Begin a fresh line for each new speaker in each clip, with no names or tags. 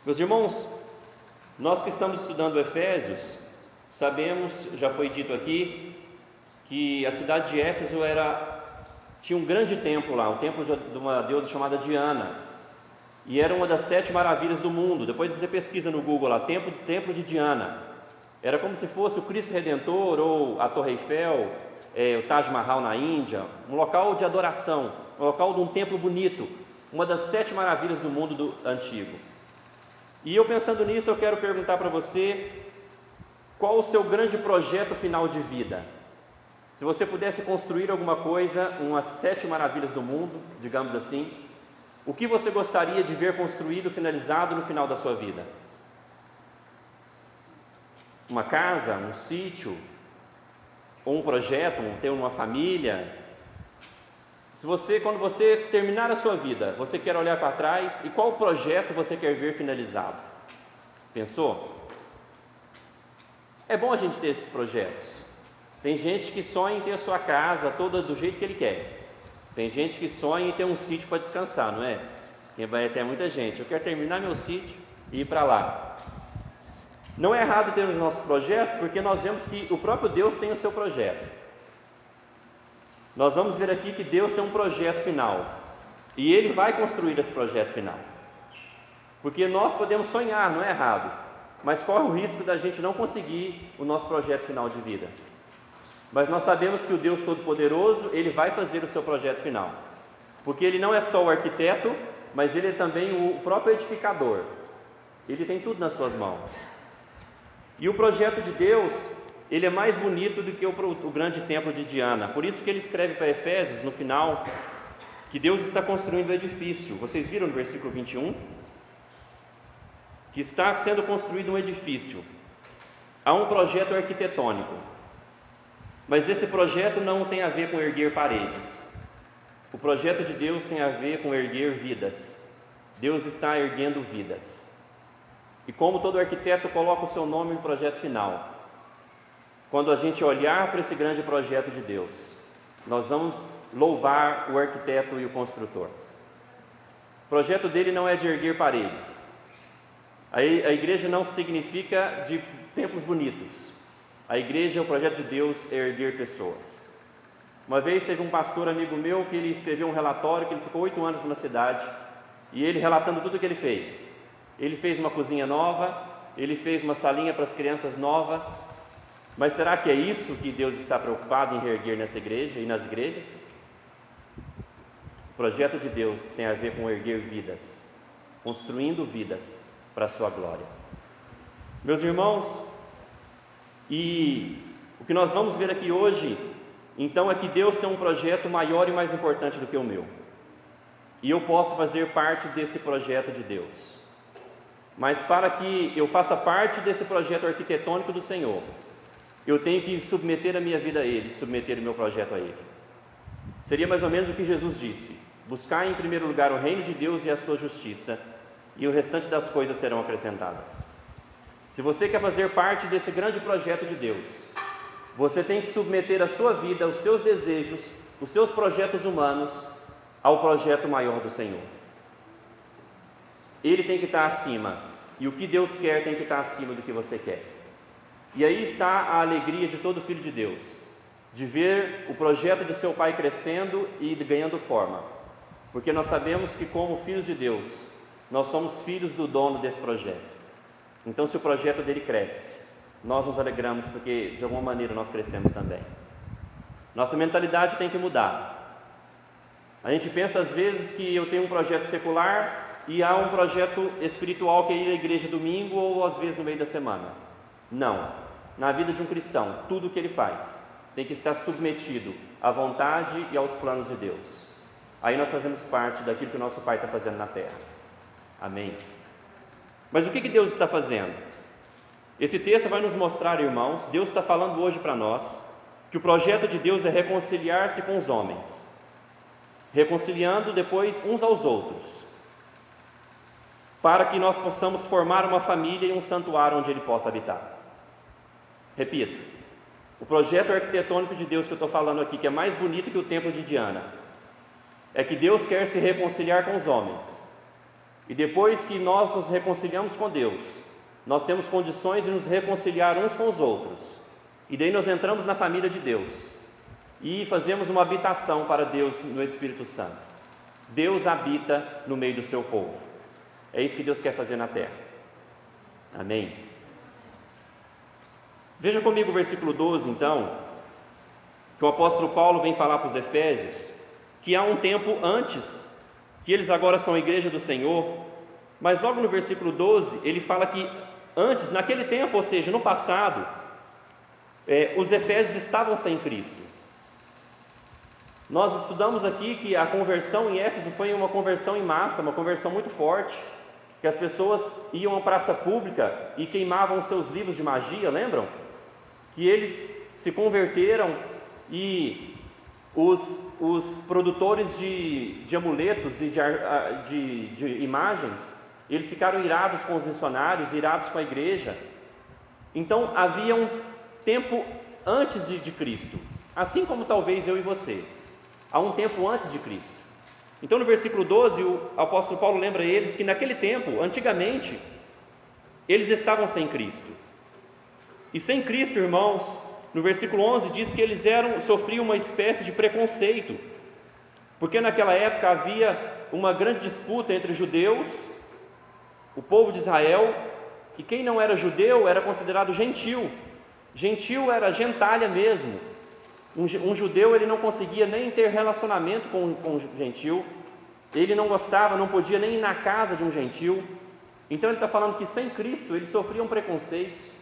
Meus irmãos, nós que estamos estudando Efésios, sabemos, já foi dito aqui, que a cidade de Éfeso tinha um grande templo lá, um templo de uma deusa chamada Diana, e era uma das 7 maravilhas do mundo. Depois que você pesquisa no Google lá, templo de Diana, era como se fosse o Cristo Redentor ou a Torre Eiffel, o Taj Mahal na Índia, um local de adoração, um local de um templo bonito, uma das 7 maravilhas do mundo antigo. E eu pensando nisso, eu quero perguntar para você, qual o seu grande projeto final de vida? Se você pudesse construir alguma coisa, umas 7 maravilhas do mundo, digamos assim, o que você gostaria de ver construído, finalizado no final da sua vida? Uma casa, um sítio, ou um projeto, ter uma família? Quando você terminar a sua vida, você quer olhar para trás e qual projeto você quer ver finalizado? Pensou? É bom a gente ter esses projetos. Tem gente que sonha em ter a sua casa toda do jeito que ele quer. Tem gente que sonha em ter um sítio para descansar, não é? Vai ter muita gente. Eu quero terminar meu sítio e ir para lá. Não é errado ter os nossos projetos, porque nós vemos que o próprio Deus tem o seu projeto. Nós vamos ver aqui que Deus tem um projeto final, e Ele vai construir esse projeto final. Porque nós podemos sonhar, não é errado, mas corre o risco da gente não conseguir o nosso projeto final de vida. Mas nós sabemos que o Deus Todo-Poderoso, Ele vai fazer o seu projeto final, porque Ele não é só o arquiteto, mas Ele é também o próprio edificador. Ele tem tudo nas suas mãos. E o projeto de Deus, ele é mais bonito do que o grande templo de Diana. Por isso que ele escreve para Efésios, no final, que Deus está construindo um edifício. Vocês viram no versículo 21? Que está sendo construído um edifício. Há um projeto arquitetônico, mas esse projeto não tem a ver com erguer paredes. O projeto de Deus tem a ver com erguer vidas. Deus está erguendo vidas. E como todo arquiteto coloca o seu nome no projeto final, quando a gente olhar para esse grande projeto de Deus, nós vamos louvar o arquiteto e o construtor. O projeto dele não é de erguer paredes. A igreja não significa de templos bonitos. A igreja, o projeto de Deus é erguer pessoas. Uma vez teve um pastor amigo meu que ele escreveu um relatório que ele ficou 8 anos numa cidade, e ele relatando tudo o que ele fez. Ele fez uma cozinha nova, ele fez uma salinha para as crianças nova. Mas será que é isso que Deus está preocupado em reerguer nessa igreja e nas igrejas? O projeto de Deus tem a ver com erguer vidas, construindo vidas para a sua glória. Meus irmãos, e o que nós vamos ver aqui hoje, então, é que Deus tem um projeto maior e mais importante do que o meu. E eu posso fazer parte desse projeto de Deus. Mas para que eu faça parte desse projeto arquitetônico do Senhor, eu tenho que submeter a minha vida a Ele, submeter o meu projeto a Ele. Seria mais ou menos o que Jesus disse: buscar em primeiro lugar o reino de Deus e a sua justiça, e o restante das coisas serão acrescentadas. Se você quer fazer parte desse grande projeto de Deus, você tem que submeter a sua vida, os seus desejos, os seus projetos humanos, ao projeto maior do Senhor. Ele tem que estar acima, e o que Deus quer tem que estar acima do que você quer. E aí está a alegria de todo filho de Deus, de ver o projeto do seu pai crescendo e ganhando forma, porque nós sabemos que, como filhos de Deus, nós somos filhos do dono desse projeto. Então, se o projeto dele cresce, nós nos alegramos, porque de alguma maneira nós crescemos também. Nossa mentalidade tem que mudar. A gente pensa às vezes que eu tenho um projeto secular e há um projeto espiritual, que é ir à igreja domingo ou às vezes no meio da semana. Não. Na vida de um cristão, tudo o que ele faz tem que estar submetido à vontade e aos planos de Deus. Aí nós fazemos parte daquilo que o nosso Pai está fazendo na terra. Amém? Mas o que Deus está fazendo? Esse texto vai nos mostrar, irmãos, Deus está falando hoje para nós que o projeto de Deus é reconciliar-se com os homens, reconciliando depois uns aos outros, para que nós possamos formar uma família e um santuário onde Ele possa habitar. Repito, o projeto arquitetônico de Deus que eu estou falando aqui, que é mais bonito que o templo de Diana, é que Deus quer se reconciliar com os homens, E depois que nós nos reconciliamos com Deus, nós temos condições de nos reconciliar uns com os outros. E daí nós entramos na família de Deus e fazemos uma habitação para Deus no Espírito Santo. Deus habita no meio do seu povo. É isso que Deus quer fazer na terra. Amém? Veja comigo o versículo 12, então, que o apóstolo Paulo vem falar para os Efésios, que há um tempo antes, que eles agora são a igreja do Senhor, mas logo no versículo 12, ele fala que antes, naquele tempo, ou seja, no passado, os Efésios estavam sem Cristo. Nós estudamos aqui que a conversão em Éfeso foi uma conversão em massa, uma conversão muito forte, que as pessoas iam à praça pública e queimavam seus livros de magia, lembram? Que eles se converteram e os produtores de amuletos e de imagens, eles ficaram irados com os missionários, irados com a igreja. Então havia um tempo antes de Cristo, assim como talvez eu e você, há um tempo antes de Cristo. Então no versículo 12 o apóstolo Paulo lembra eles que naquele tempo, antigamente, eles estavam sem Cristo. E sem Cristo, irmãos, no versículo 11 diz que eles sofriam uma espécie de preconceito, porque naquela época havia uma grande disputa entre os judeus, o povo de Israel, e quem não era judeu era considerado gentil. Gentil era gentalha mesmo. Um judeu ele não conseguia nem ter relacionamento com um gentil, ele não gostava, não podia nem ir na casa de um gentil. Então ele está falando que sem Cristo eles sofriam preconceitos.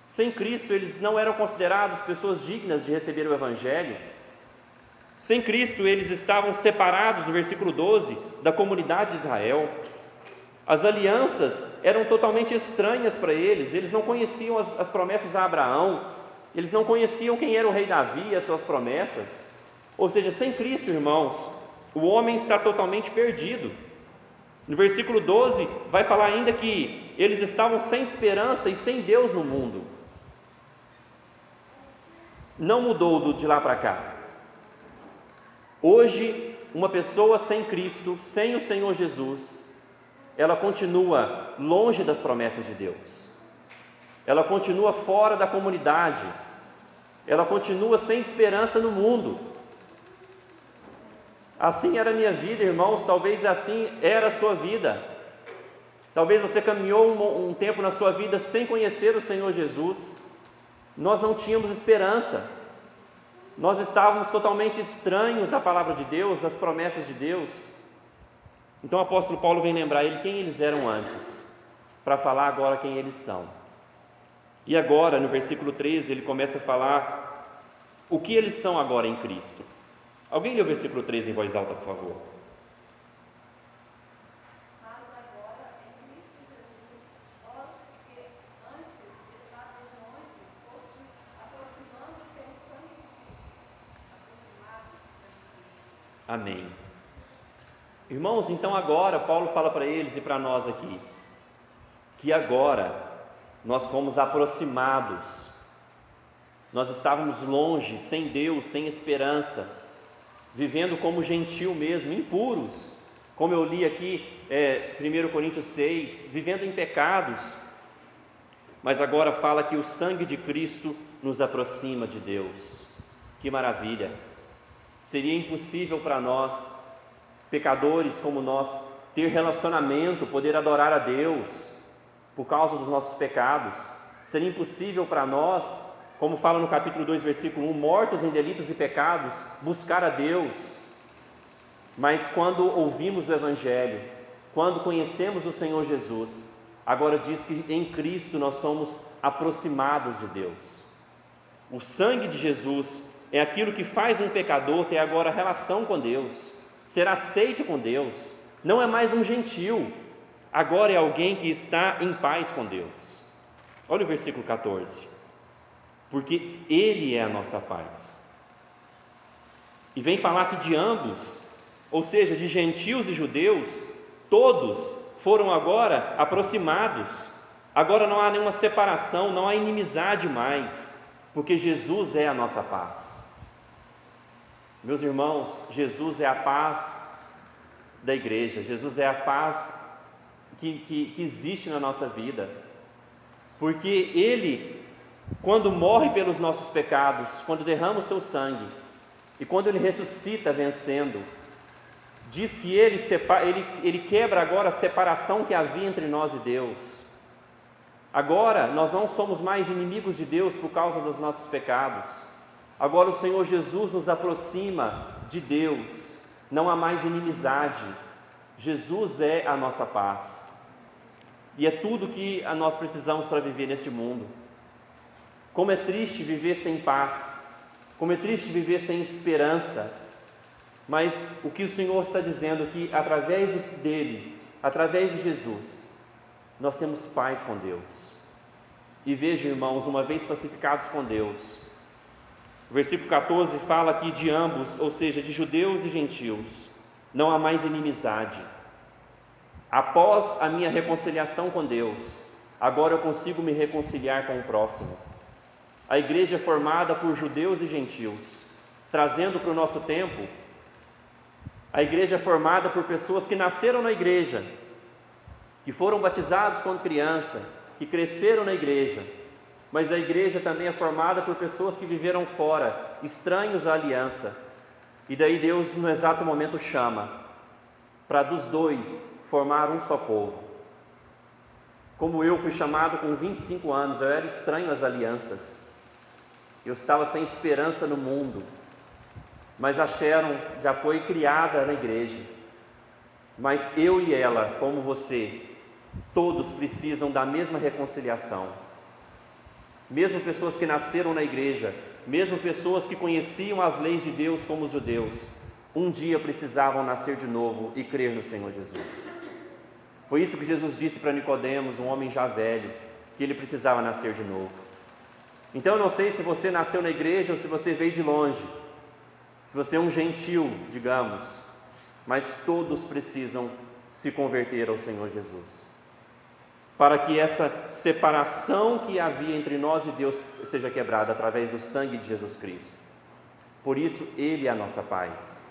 Sem Cristo eles não eram considerados pessoas dignas de receber o Evangelho. Sem Cristo eles estavam separados, no versículo 12, da comunidade de Israel. As alianças eram totalmente estranhas para eles não conheciam as promessas a Abraão, eles não conheciam quem era o rei Davi e as suas promessas. Ou seja, sem Cristo, irmãos, o homem está totalmente perdido. No versículo 12 vai falar ainda que eles estavam sem esperança e sem Deus no mundo. Não mudou de lá para cá. Hoje, uma pessoa sem Cristo, sem o Senhor Jesus, ela continua longe das promessas de Deus. Ela continua fora da comunidade. Ela continua sem esperança no mundo. Assim era a minha vida, irmãos, talvez assim era a sua vida. Talvez você caminhou um tempo na sua vida sem conhecer o Senhor Jesus. Nós não tínhamos esperança. Nós estávamos totalmente estranhos à palavra de Deus, às promessas de Deus. Então o apóstolo Paulo vem lembrar ele quem eles eram antes, para falar agora quem eles são. E agora, no versículo 13, ele começa a falar o que eles são agora em Cristo. Alguém lê o versículo 13 em voz alta, por favor. Amém. Irmãos, então agora Paulo fala para eles e para nós aqui, que agora nós fomos aproximados. Nós estávamos longe, sem Deus, sem esperança, vivendo como gentil mesmo, impuros, como eu li aqui 1 Coríntios 6, vivendo em pecados, mas agora fala que o sangue de Cristo nos aproxima de Deus. Que maravilha! Seria impossível para nós, pecadores como nós, ter relacionamento, poder adorar a Deus por causa dos nossos pecados. Seria impossível para nós, como fala no capítulo 2, versículo 1, mortos em delitos e pecados, buscar a Deus. Mas quando ouvimos o Evangelho, quando conhecemos o Senhor Jesus, agora diz que em Cristo nós somos aproximados de Deus. O sangue de Jesus é aquilo que faz um pecador ter agora relação com Deus, ser aceito com Deus. Não é mais um gentil, agora é alguém que está em paz com Deus. Olha o versículo 14. Porque Ele é a nossa paz. E vem falar que de ambos, ou seja, de gentios e judeus, todos foram agora aproximados. Agora não há nenhuma separação, não há inimizade mais, porque Jesus é a nossa paz. Meus irmãos, Jesus é a paz da igreja, Jesus é a paz que existe na nossa vida, porque Ele, quando morre pelos nossos pecados, quando derrama o seu sangue, e quando Ele ressuscita vencendo, diz que Ele quebra agora a separação que havia entre nós e Deus. Agora nós não somos mais inimigos de Deus por causa dos nossos pecados. Agora o Senhor Jesus nos aproxima de Deus, não há mais inimizade. Jesus é a nossa paz, e é tudo que nós precisamos para viver nesse mundo. Como é triste viver sem paz, como é triste viver sem esperança, mas o que o Senhor está dizendo é que através dele, através de Jesus, nós temos paz com Deus. E veja, irmãos, uma vez pacificados com Deus, o versículo 14 fala aqui de ambos, ou seja, de judeus e gentios, não há mais inimizade. Após a minha reconciliação com Deus, agora eu consigo me reconciliar com o próximo. A igreja é formada por judeus e gentios, trazendo para o nosso tempo, a igreja é formada por pessoas que nasceram na igreja, que foram batizados quando criança, que cresceram na igreja, mas a igreja também é formada por pessoas que viveram fora, estranhos à aliança, e daí Deus no exato momento chama para dos dois formar um só povo. Como eu fui chamado com 25 anos, eu era estranho às alianças, eu estava sem esperança no mundo, mas a Sharon já foi criada na igreja, mas eu e ela, como você, todos precisam da mesma reconciliação. Mesmo pessoas que nasceram na igreja, mesmo pessoas que conheciam as leis de Deus como os judeus, um dia precisavam nascer de novo e crer no Senhor Jesus. Foi isso que Jesus disse para Nicodemos, um homem já velho, que ele precisava nascer de novo. Então eu não sei se você nasceu na igreja ou se você veio de longe, se você é um gentil, digamos, mas todos precisam se converter ao Senhor Jesus, para que essa separação que havia entre nós e Deus seja quebrada através do sangue de Jesus Cristo. Por isso Ele é a nossa paz,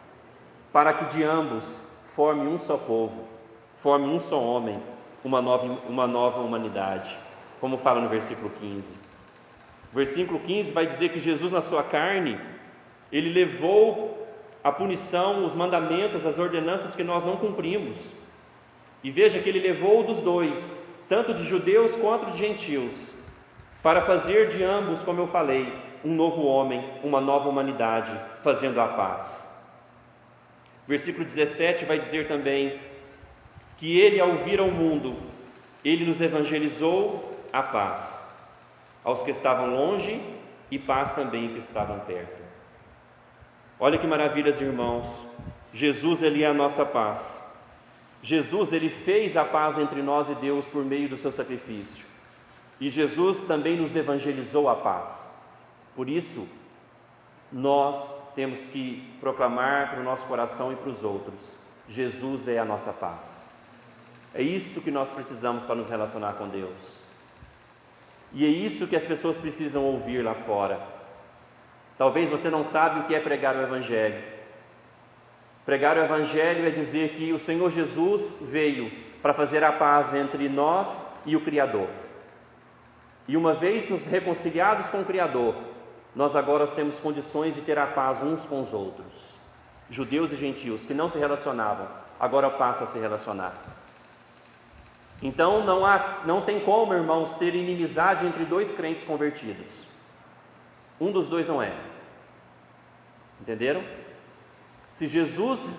para que de ambos forme um só povo, forme um só homem, uma nova humanidade, como fala no versículo 15. O versículo 15 vai dizer que Jesus na sua carne, Ele levou a punição, os mandamentos, as ordenanças que nós não cumprimos, e veja que Ele levou dos dois, tanto de judeus quanto de gentios, para fazer de ambos, como eu falei, um novo homem, uma nova humanidade, fazendo a paz. Versículo 17 vai dizer também que Ele, ao vir ao mundo, Ele nos evangelizou a paz, aos que estavam longe, e paz também que estavam perto. Olha que maravilhas, irmãos. Jesus, Ele é a nossa paz. Jesus, Ele fez a paz entre nós e Deus por meio do seu sacrifício, e Jesus também nos evangelizou a paz. Por isso, nós temos que proclamar para o nosso coração e para os outros: Jesus é a nossa paz. É isso que nós precisamos para nos relacionar com Deus, e é isso que as pessoas precisam ouvir lá fora. Talvez você não sabe o que é pregar o Evangelho. Pregar o Evangelho é dizer que o Senhor Jesus veio para fazer a paz entre nós e o Criador. E uma vez nos reconciliados com o Criador, nós agora temos condições de ter a paz uns com os outros. Judeus e gentios que não se relacionavam, agora passam a se relacionar. Então não tem como, irmãos, ter inimizade entre dois crentes convertidos. Um dos dois não é. Entenderam? Se Jesus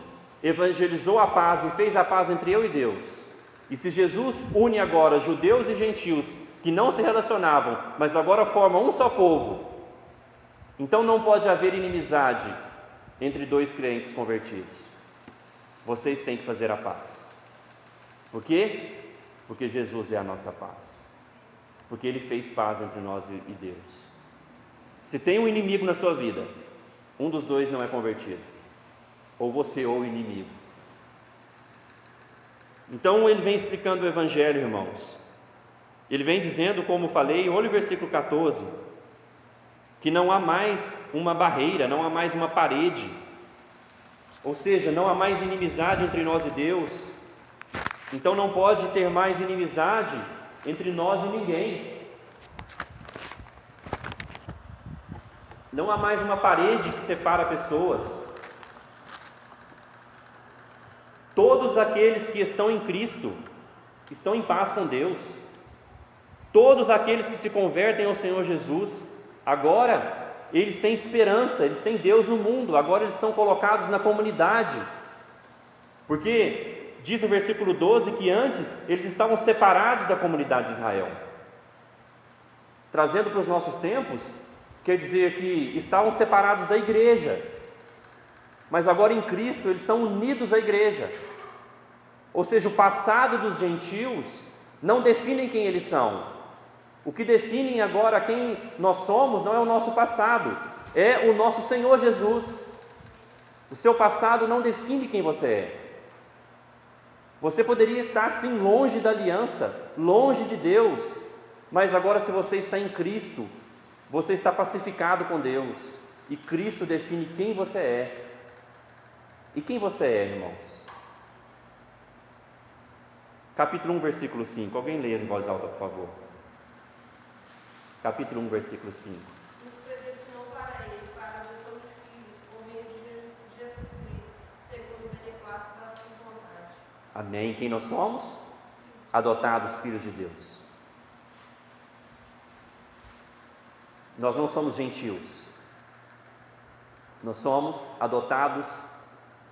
evangelizou a paz e fez a paz entre eu e Deus, e se Jesus une agora judeus e gentios que não se relacionavam, mas agora formam um só povo, então não pode haver inimizade entre dois crentes convertidos. Vocês têm que fazer a paz. Por quê? Porque Jesus é a nossa paz, porque Ele fez paz entre nós e Deus. Se tem um inimigo na sua vida, um dos dois não é convertido, ou você ou o inimigo. Então ele vem explicando o Evangelho, irmãos. Ele vem dizendo, como falei, olha o versículo 14, que não há mais uma barreira, não há mais uma parede, ou seja, não há mais inimizade entre nós e Deus. Então não pode ter mais inimizade entre nós e ninguém. Não há mais uma parede que separa pessoas. Todos aqueles que estão em Cristo estão em paz com Deus. Todos aqueles que se convertem ao Senhor Jesus, agora eles têm esperança, eles têm Deus no mundo, agora eles são colocados na comunidade. Porque diz no versículo 12 que antes eles estavam separados da comunidade de Israel. Trazendo para os nossos tempos, quer dizer que estavam separados da igreja, mas agora em Cristo eles são unidos à igreja. Ou seja, o passado dos gentios não definem quem eles são. O que definem agora quem nós somos não é o nosso passado, é o nosso Senhor Jesus. O seu passado não define quem você é. Você poderia estar sim longe da aliança, longe de Deus, mas agora, se você está em Cristo, você está pacificado com Deus, e Cristo define quem você é. E quem você é, irmãos? Capítulo 1, versículo 5. Alguém lê em voz alta, por favor. Capítulo 1, versículo 5.
Nos predestinou para Ele, para a adoção de filhos, por meio de Jesus Cristo, segundo o beneplácito da sua vontade.
Amém. Quem nós somos? Adotados filhos de Deus. Nós não somos gentios. Nós somos adotados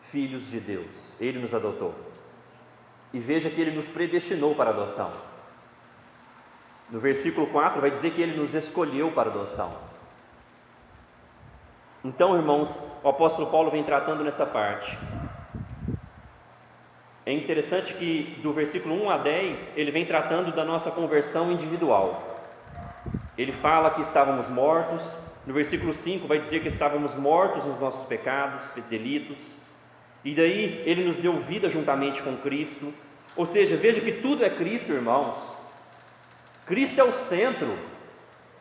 filhos de Deus. Ele nos adotou. E veja que Ele nos predestinou para a adoção. No versículo 4 vai dizer que Ele nos escolheu para a adoção. Então, irmãos, o apóstolo Paulo vem tratando nessa parte. É interessante que do versículo 1 a 10, ele vem tratando da nossa conversão individual. Ele fala que estávamos mortos. No versículo 5 vai dizer que estávamos mortos nos nossos pecados, delitos. E daí Ele nos deu vida juntamente com Cristo. Ou seja, veja que tudo é Cristo, irmãos. Cristo é o centro.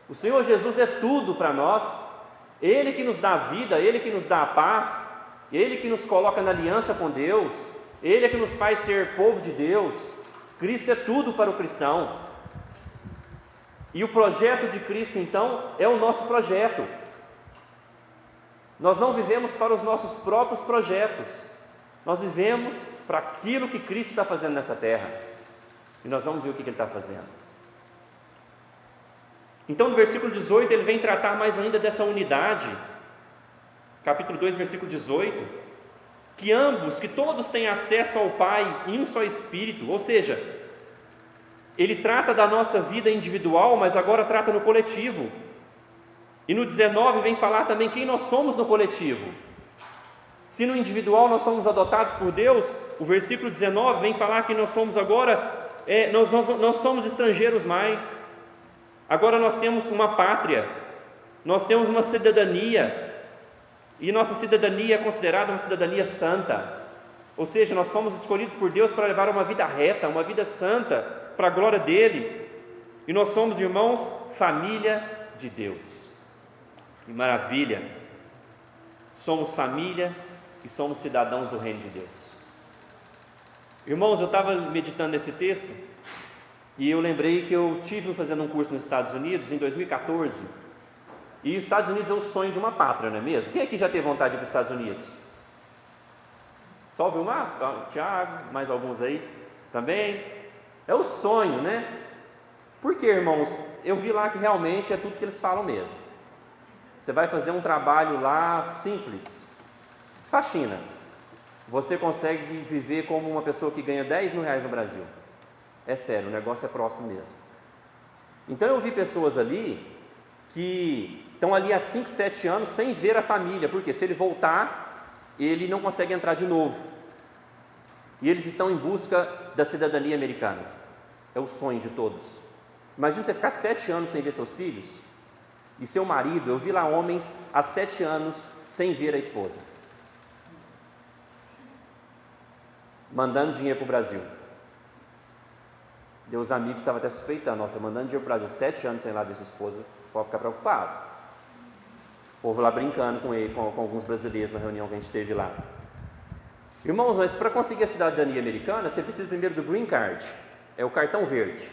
O Senhor Jesus é tudo para nós. Ele que nos dá a vida, Ele que nos dá a paz, Ele que nos coloca na aliança com Deus, Ele é que nos faz ser povo de Deus. Cristo é tudo para o cristão. E o projeto de Cristo, então, é o nosso projeto. Nós não vivemos para os nossos próprios projetos. Nós vivemos para aquilo que Cristo está fazendo nessa terra. E nós vamos ver o que Ele está fazendo. Então, no versículo 18, ele vem tratar mais ainda dessa unidade. Capítulo 2, versículo 18. Que todos têm acesso ao Pai em um só Espírito. Ou seja, ele trata da nossa vida individual, mas agora trata no coletivo. E no 19 vem falar também quem nós somos no coletivo. Se no individual nós somos adotados por Deus, o versículo 19 vem falar que nós somos agora, nós somos estrangeiros mais. Agora nós temos uma pátria, nós temos uma cidadania, e nossa cidadania é considerada uma cidadania santa. Ou seja, nós fomos escolhidos por Deus para levar uma vida reta, uma vida santa, para a glória dEle. E nós somos, irmãos, família de Deus. Que maravilha! Somos família e somos cidadãos do reino de Deus. Irmãos, eu estava meditando nesse texto e eu lembrei que eu tive fazendo um curso nos Estados Unidos em 2014. E os Estados Unidos é o sonho de uma pátria, não é mesmo? Quem aqui já teve vontade de ir para os Estados Unidos? Só o Vilmar? Tiago, mais alguns aí também. É o sonho, né? Porque, irmãos, eu vi lá que realmente é tudo que eles falam mesmo. Você vai fazer um trabalho lá simples, faxina. Você consegue viver como uma pessoa que ganha 10 mil reais no Brasil. É sério, o negócio é próximo mesmo. Então eu vi pessoas ali que estão ali há 5, 7 anos sem ver a família, porque se ele voltar, ele não consegue entrar de novo. E eles estão em busca da cidadania americana. É o sonho de todos. Imagina você ficar 7 anos sem ver seus filhos. E seu marido, eu vi lá homens há 7 anos sem ver a esposa, mandando dinheiro para o Brasil. Deus amigos estavam até suspeitando, nossa, mandando dinheiro para o Brasil, 7 anos sem lá ver sua esposa, pode ficar preocupado. O povo lá brincando com ele, com alguns brasileiros na reunião que a gente teve lá. Irmãos, mas para conseguir a cidadania americana, você precisa primeiro do Green Card, é o cartão verde.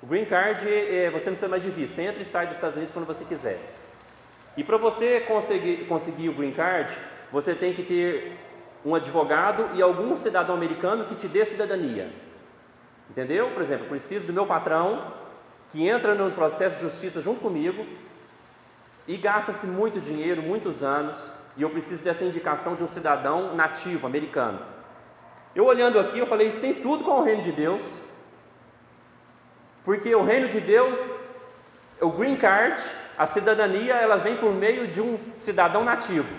O Green Card, você não precisa mais de visto, você entra e sai dos Estados Unidos quando você quiser. E para você conseguir o Green Card, você tem que ter um advogado e algum cidadão americano que te dê cidadania. Entendeu? Por exemplo, eu preciso do meu patrão, que entra no processo de justiça junto comigo, e gasta-se muito dinheiro, muitos anos, e eu preciso dessa indicação de um cidadão nativo, americano. Eu olhando aqui, eu falei, isso tem tudo com o reino de Deus, porque o reino de Deus, o Green Card, a cidadania, ela vem por meio de um cidadão nativo,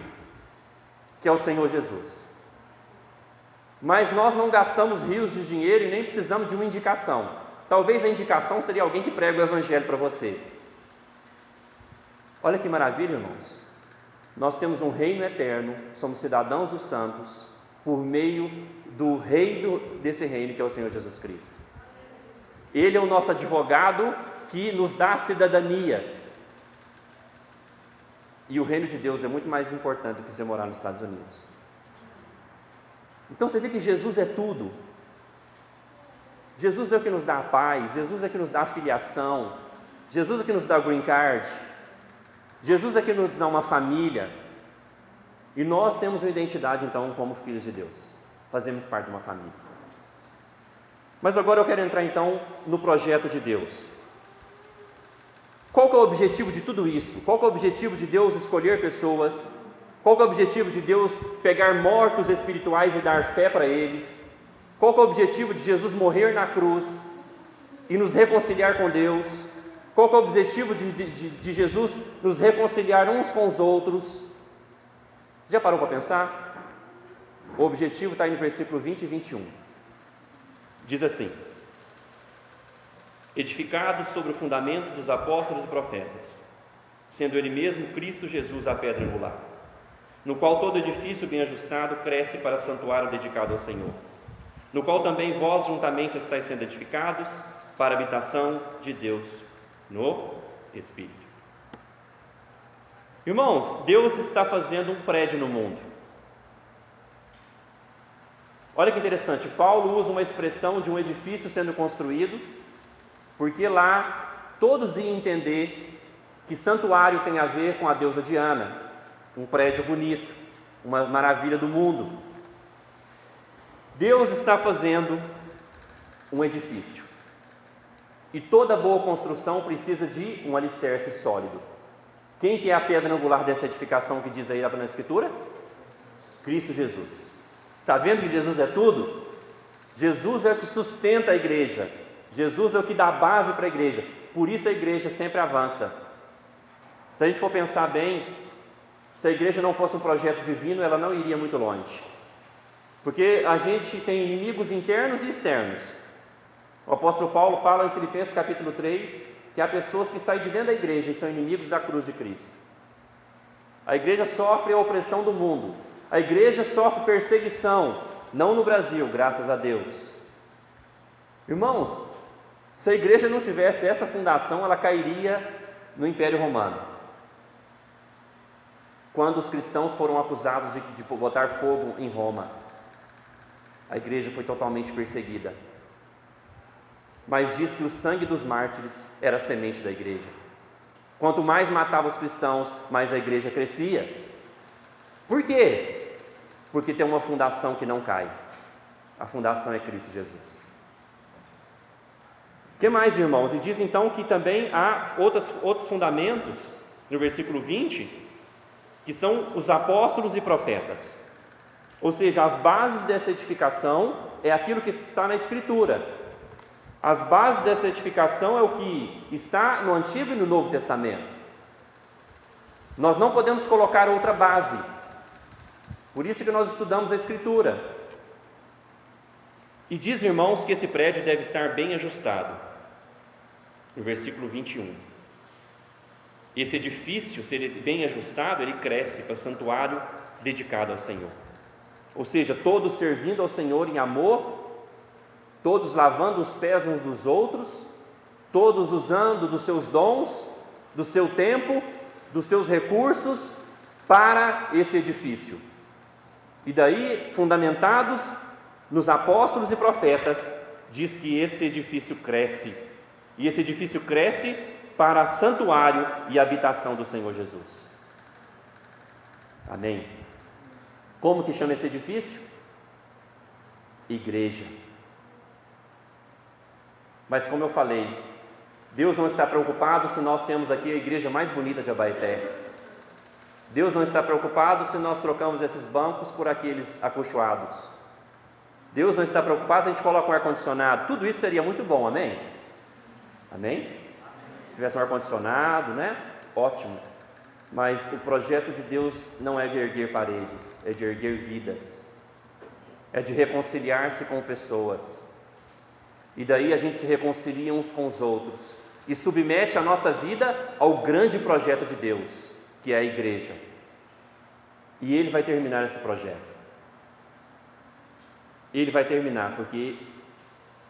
que é o Senhor Jesus. Mas nós não gastamos rios de dinheiro e nem precisamos de uma indicação. Talvez a indicação seria alguém que prega o Evangelho para você. Olha que maravilha, irmãos. Nós temos um reino eterno, somos cidadãos dos santos, por meio do rei desse reino, que é o Senhor Jesus Cristo. Ele é o nosso advogado que nos dá a cidadania. E o reino de Deus é muito mais importante do que você morar nos Estados Unidos. Então você vê que Jesus é tudo. Jesus é o que nos dá a paz, Jesus é o que nos dá a filiação, Jesus é o que nos dá o Green Card, Jesus é o que nos dá uma família. E nós temos uma identidade então como filhos de Deus, fazemos parte de uma família. Mas agora eu quero entrar então no projeto de Deus. Qual que é o objetivo de tudo isso? Qual que é o objetivo de Deus escolher pessoas? Qual que é o objetivo de Deus pegar mortos espirituais e dar fé para eles? Qual que é o objetivo de Jesus morrer na cruz e nos reconciliar com Deus? Qual que é o objetivo de Jesus nos reconciliar uns com os outros? Você já parou para pensar? O objetivo está aí no versículo 20 e 21. Diz assim: edificado sobre o fundamento dos apóstolos e profetas, sendo ele mesmo Cristo Jesus a pedra angular, no qual todo edifício bem ajustado cresce para santuário dedicado ao Senhor, no qual também vós juntamente estáis sendo edificados para a habitação de Deus no Espírito. Irmãos, Deus está fazendo um prédio no mundo. Olha que interessante, Paulo usa uma expressão de um edifício sendo construído, porque lá todos iam entender que santuário tem a ver com a deusa Diana, um prédio bonito, uma maravilha do mundo. Deus está fazendo um edifício, e toda boa construção precisa de um alicerce sólido. Quem que é a pedra angular dessa edificação que diz aí na Escritura? Cristo Jesus. Está vendo que Jesus é tudo? Jesus é o que sustenta a igreja, Jesus é o que dá base para a igreja, por isso a igreja sempre avança. Se a gente for pensar bem, se a igreja não fosse um projeto divino, ela não iria muito longe, porque a gente tem inimigos internos e externos. O apóstolo Paulo fala em Filipenses capítulo 3, que há pessoas que saem de dentro da igreja e são inimigos da cruz de Cristo. A igreja sofre a opressão do mundo, a igreja sofre perseguição, não no Brasil, graças a Deus. Irmãos, se a igreja não tivesse essa fundação, ela cairia no Império Romano. Quando os cristãos foram acusados de botar fogo em Roma, a igreja foi totalmente perseguida. Mas diz que o sangue dos mártires era a semente da igreja. Quanto mais matava os cristãos, mais a igreja crescia. Por quê? Porque tem uma fundação que não cai. A fundação é Cristo Jesus. O que mais, irmãos? E diz então que também há outros fundamentos, no versículo 20, que são os apóstolos e profetas. Ou seja, as bases dessa edificação é aquilo que está na Escritura. As bases dessa edificação é o que está no Antigo e no Novo Testamento. Nós não podemos colocar outra base. Por isso que nós estudamos a Escritura. E diz, irmãos, que esse prédio deve estar bem ajustado. No versículo 21. Esse edifício, se ele bem ajustado, ele cresce para santuário dedicado ao Senhor. Ou seja, todos servindo ao Senhor em amor, todos lavando os pés uns dos outros, todos usando dos seus dons, do seu tempo, dos seus recursos para esse edifício. E daí, fundamentados nos apóstolos e profetas, diz que esse edifício cresce. E esse edifício cresce para santuário e habitação do Senhor Jesus. Amém? Como que chama esse edifício? Igreja. Mas como eu falei, Deus não está preocupado se nós temos aqui a igreja mais bonita de Abaeté. Deus não está preocupado se nós trocamos esses bancos por aqueles acolchoados. Deus não está preocupado se a gente coloca um ar-condicionado. Tudo isso seria muito bom, amém? Amém? Se tivesse um ar-condicionado, né? Ótimo. Mas o projeto de Deus não é de erguer paredes, é de erguer vidas. É de reconciliar-se com pessoas. E daí a gente se reconcilia uns com os outros. E submete a nossa vida ao grande projeto de Deus, que é a igreja. E Ele vai terminar esse projeto. Ele vai terminar, porque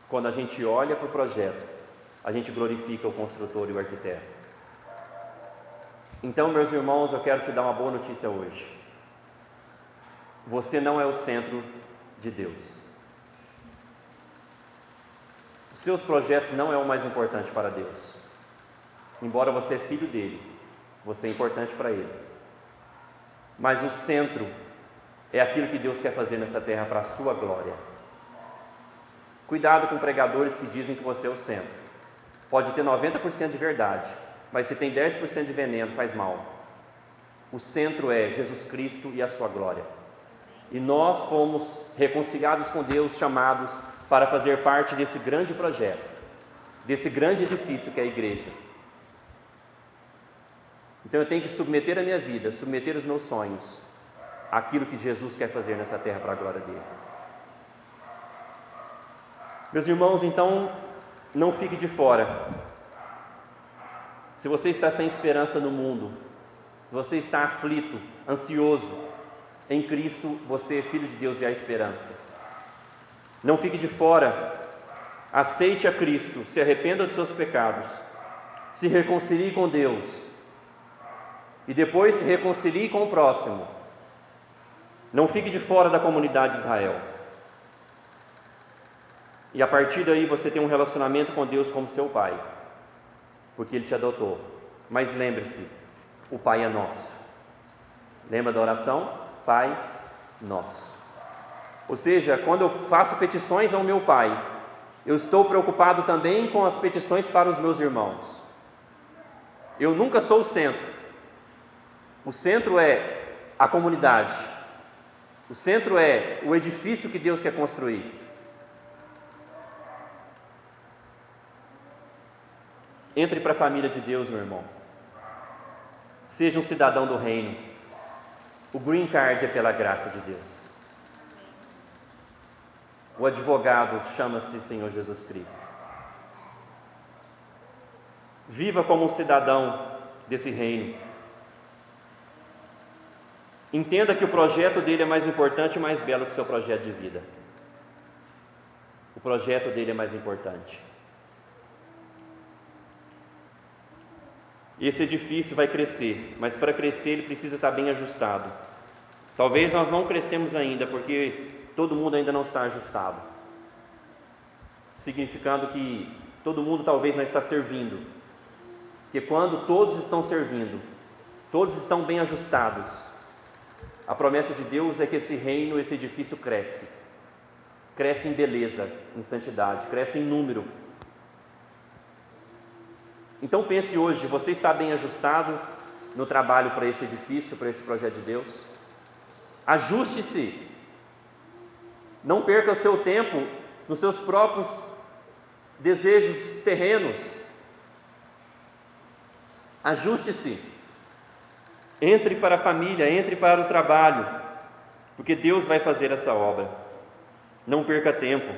quando a gente olha para o projeto, a gente glorifica o construtor e o arquiteto. Então, meus irmãos, eu quero te dar uma boa notícia hoje. Você não é o centro de Deus. Os seus projetos não é o mais importante para Deus. Embora você é filho dele, você é importante para ele. Mas o centro é aquilo que Deus quer fazer nessa terra para a sua glória. Cuidado com pregadores que dizem que você é o centro. Pode ter 90% de verdade, mas se tem 10% de veneno, faz mal. O centro é Jesus Cristo e a sua glória. E nós fomos reconciliados com Deus, chamados para fazer parte desse grande projeto, desse grande edifício que é a igreja. Então eu tenho que submeter a minha vida, submeter os meus sonhos àquilo que Jesus quer fazer nessa terra para a glória dele. Meus irmãos, então, não fique de fora. Se você está sem esperança no mundo, se você está aflito, ansioso, em Cristo você é filho de Deus e há esperança. Não fique de fora, aceite a Cristo, se arrependa dos seus pecados, se reconcilie com Deus e depois se reconcilie com o próximo. Não fique de fora da comunidade de Israel. E a partir daí você tem um relacionamento com Deus como seu Pai, porque Ele te adotou. Mas lembre-se, o Pai é nosso. Lembra da oração? Pai nosso. Ou seja, quando eu faço petições ao meu Pai, eu estou preocupado também com as petições para os meus irmãos. Eu nunca sou o centro. O centro é a comunidade. O centro é o edifício que Deus quer construir. Entre para a família de Deus, meu irmão. Seja um cidadão do reino. O green card é pela graça de Deus. O advogado chama-se Senhor Jesus Cristo. Viva como um cidadão desse reino. Entenda que o projeto dele é mais importante e mais belo que o seu projeto de vida. O projeto dele é mais importante. Esse edifício vai crescer, mas para crescer ele precisa estar bem ajustado. Talvez nós não crescemos ainda, porque todo mundo ainda não está ajustado. Significando que todo mundo talvez não está servindo. Porque quando todos estão servindo, todos estão bem ajustados, a promessa de Deus é que esse reino, esse edifício cresce. Cresce em beleza, em santidade, cresce em número. Então pense hoje, você está bem ajustado no trabalho para esse edifício, para esse projeto de Deus? Ajuste-se. Não perca o seu tempo nos seus próprios desejos terrenos. Ajuste-se. Entre para a família, entre para o trabalho, porque Deus vai fazer essa obra. Não perca tempo.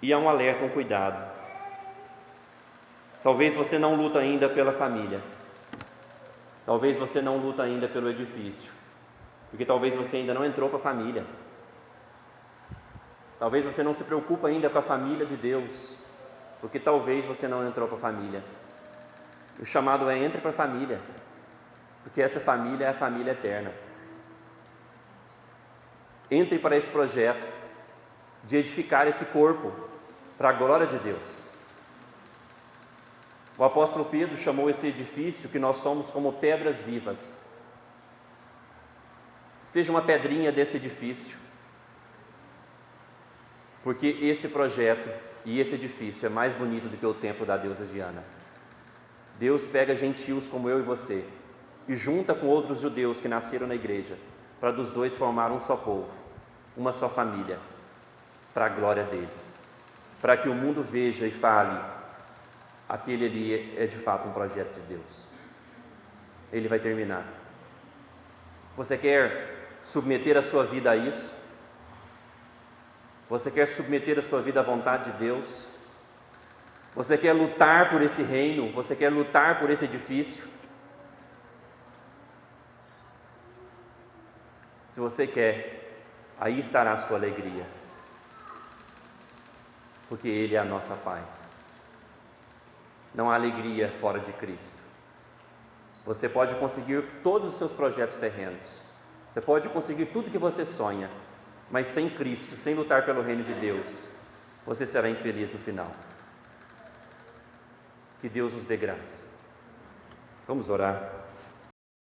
E há um alerta, um cuidado. Talvez você não luta ainda pela família. Talvez você não luta ainda pelo edifício. Porque talvez você ainda não entrou para a família. Talvez você não se preocupe ainda com a família de Deus. Porque talvez você não entrou para a família. O chamado é entre para a família. Porque essa família é a família eterna. Entre para esse projeto de edificar esse corpo para a glória de Deus. O apóstolo Pedro chamou esse edifício que nós somos como pedras vivas. Seja uma pedrinha desse edifício, porque esse projeto e esse edifício é mais bonito do que o templo da deusa Diana. Deus pega gentios como eu e você e junta com outros judeus que nasceram na igreja, para dos dois formar um só povo, uma só família, para a glória dele, para que o mundo veja e fale: aquele ali é de fato um projeto de Deus. Ele vai terminar. Você quer submeter a sua vida a isso? Você quer submeter a sua vida à vontade de Deus? Você quer lutar por esse reino? Você quer lutar por esse edifício? Se você quer, aí estará a sua alegria, porque Ele é a nossa paz. Não há alegria fora de Cristo. Você pode conseguir todos os seus projetos terrenos, você pode conseguir tudo que você sonha, mas sem Cristo, sem lutar pelo reino de Deus, você será infeliz no final. Que Deus nos dê graça. Vamos orar.